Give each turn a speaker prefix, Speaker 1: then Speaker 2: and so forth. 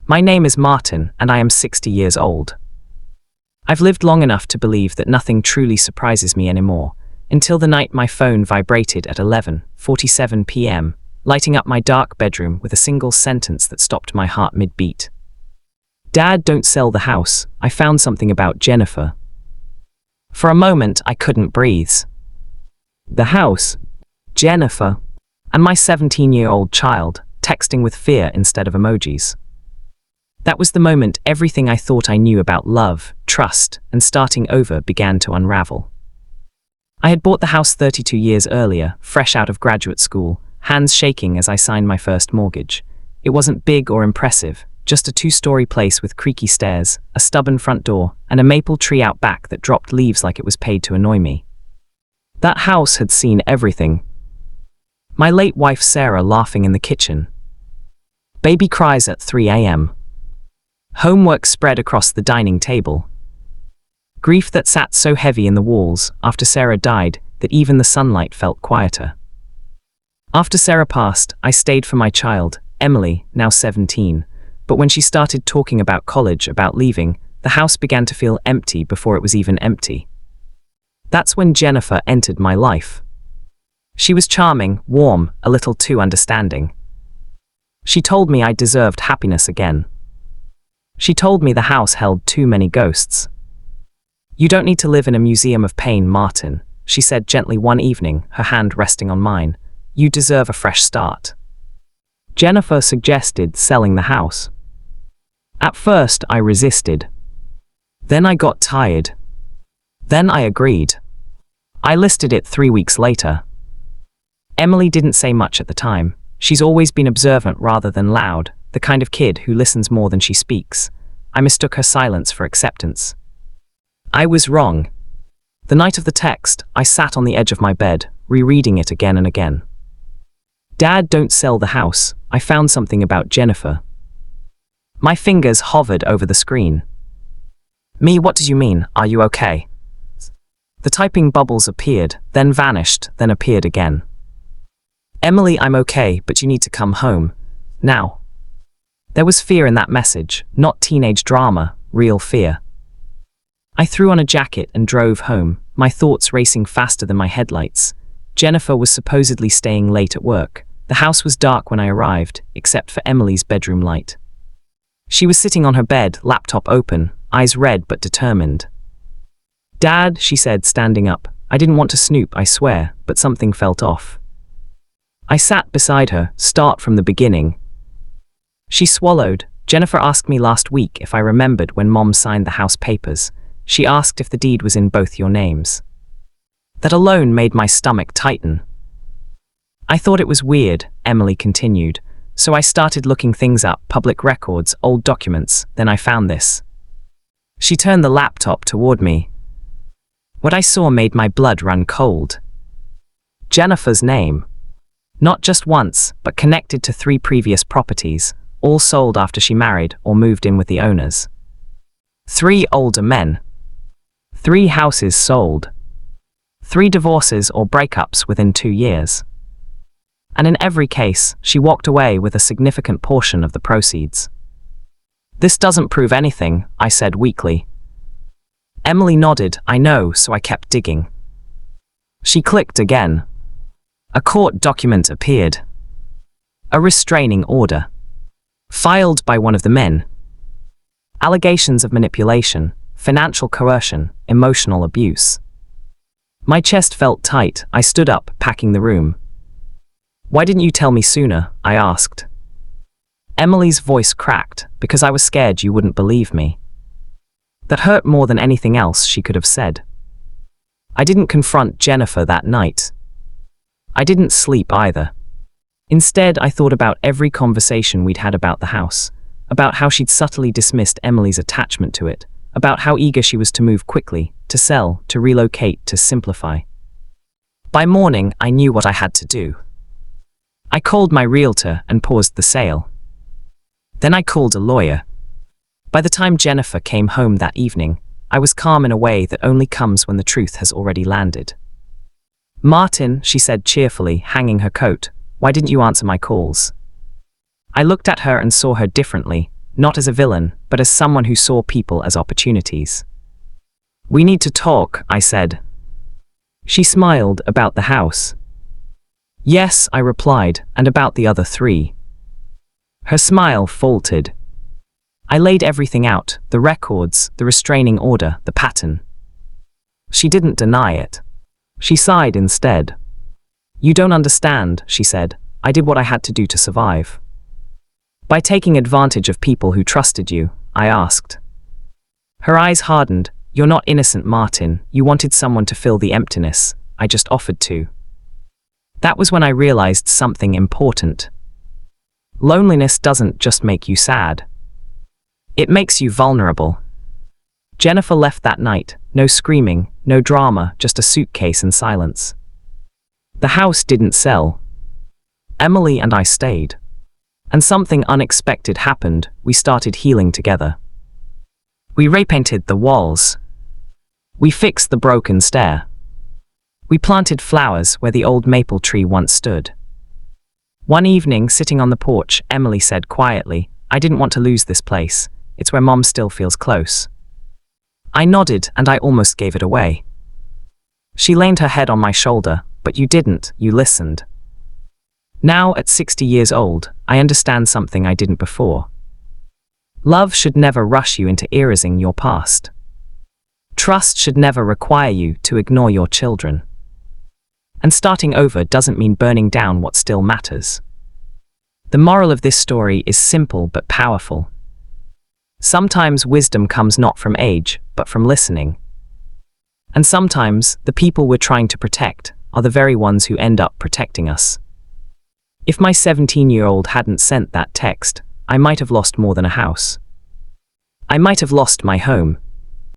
Speaker 1: My name is Martin, and I am 60 years old. I've lived long enough to believe that nothing truly surprises me anymore, until the night my phone vibrated at 11:47 p.m., lighting up my dark bedroom with a single sentence that stopped my heart mid-beat. Dad, don't sell the house. I found something about Jennifer. For a moment, I couldn't breathe. The house, Jennifer, and my 17-year-old child, texting with fear instead of emojis. That was the moment everything I thought I knew about love, trust, and starting over began to unravel. I had bought the house 32 years earlier, fresh out of graduate school, hands shaking as I signed my first mortgage. It wasn't big or impressive, just a 2-story place with creaky stairs, a stubborn front door, and a maple tree out back that dropped leaves like it was paid to annoy me. That house had seen everything. My late wife Sarah laughing in the kitchen. Baby cries at 3 a.m. Homework spread across the dining table. Grief that sat so heavy in the walls after Sarah died that even the sunlight felt quieter. After Sarah passed, I stayed for my child, Emily, now 17, but when she started talking about college, about leaving, the house began to feel empty before it was even empty. That's when Jennifer entered my life. She was charming, warm, a little too understanding. She told me I deserved happiness again. She told me the house held too many ghosts. You don't need to live in a museum of pain, Martin, she said gently one evening, her hand resting on mine. You deserve a fresh start. Jennifer suggested selling the house. At first, I resisted. Then I got tired. Then I agreed. I listed it 3 weeks later. Emily didn't say much at the time. She's always been observant rather than loud, the kind of kid who listens more than she speaks. I mistook her silence for acceptance. I was wrong. The night of the text, I sat on the edge of my bed, rereading it again and again. Dad, don't sell the house. I found something about Jennifer. My fingers hovered over the screen. Me, what do you mean? Are you okay? The typing bubbles appeared, then vanished, then appeared again. Emily, I'm okay, but you need to come home. Now. There was fear in that message, not teenage drama, real fear. I threw on a jacket and drove home, my thoughts racing faster than my headlights. Jennifer was supposedly staying late at work. The house was dark when I arrived, except for Emily's bedroom light. She was sitting on her bed, laptop open, eyes red but determined. Dad, she said, standing up. I didn't want to snoop, I swear, but something felt off. I sat beside her, start from the beginning. She swallowed. Jennifer asked me last week if I remembered when Mom signed the house papers. She asked if the deed was in both your names. That alone made my stomach tighten. I thought it was weird, Emily continued, so I started looking things up, public records, old documents, then I found this. She turned the laptop toward me. What I saw made my blood run cold. Jennifer's name. Not just once, but connected to 3 previous properties, all sold after she married or moved in with the owners. 3 older men. 3 houses sold. 3 divorces or breakups within 2 years. And in every case, she walked away with a significant portion of the proceeds. This doesn't prove anything, I said weakly. Emily nodded, I know, so I kept digging. She clicked again. A court document appeared. A restraining order. Filed by one of the men. Allegations of manipulation, financial coercion, emotional abuse. My chest felt tight. I stood up, packing the room. Why didn't you tell me sooner? I asked. Emily's voice cracked, because I was scared you wouldn't believe me. That hurt more than anything else she could have said. I didn't confront Jennifer that night. I didn't sleep either. Instead, I thought about every conversation we'd had about the house, about how she'd subtly dismissed Emily's attachment to it, about how eager she was to move quickly, to sell, to relocate, to simplify. By morning, I knew what I had to do. I called my realtor and paused the sale. Then I called a lawyer. By the time Jennifer came home that evening, I was calm in a way that only comes when the truth has already landed. Martin, she said cheerfully, hanging her coat, why didn't you answer my calls? I looked at her and saw her differently, not as a villain, but as someone who saw people as opportunities. "We need to talk," I said. She smiled. "About the house?" "Yes," I replied, "and about the other 3. Her smile faltered. I laid everything out, the records, the restraining order, the pattern. She didn't deny it. She sighed instead. "You don't understand," she said. "I did what I had to do to survive." "By taking advantage of people who trusted you?" I asked. Her eyes hardened. "You're not innocent, Martin. You wanted someone to fill the emptiness. I just offered to." That was when I realized something important. Loneliness doesn't just make you sad. It makes you vulnerable. Jennifer left that night. No screaming, no drama, just a suitcase and silence. The house didn't sell. Emily and I stayed. And something unexpected happened. We started healing together. We repainted the walls. We fixed the broken stair. We planted flowers where the old maple tree once stood. One evening, sitting on the porch, Emily said quietly, "I didn't want to lose this place. It's where Mom still feels close." I nodded, and I almost gave it away. She leaned her head on my shoulder. "But you didn't, you listened." Now, at 60 years old, I understand something I didn't before. Love should never rush you into erasing your past. Trust should never require you to ignore your children. And starting over doesn't mean burning down what still matters. The moral of this story is simple but powerful. Sometimes wisdom comes not from age, but from listening. And sometimes the people we're trying to protect are the very ones who end up protecting us. If my 17-year-old hadn't sent that text, I might have lost more than a house. I might have lost my home,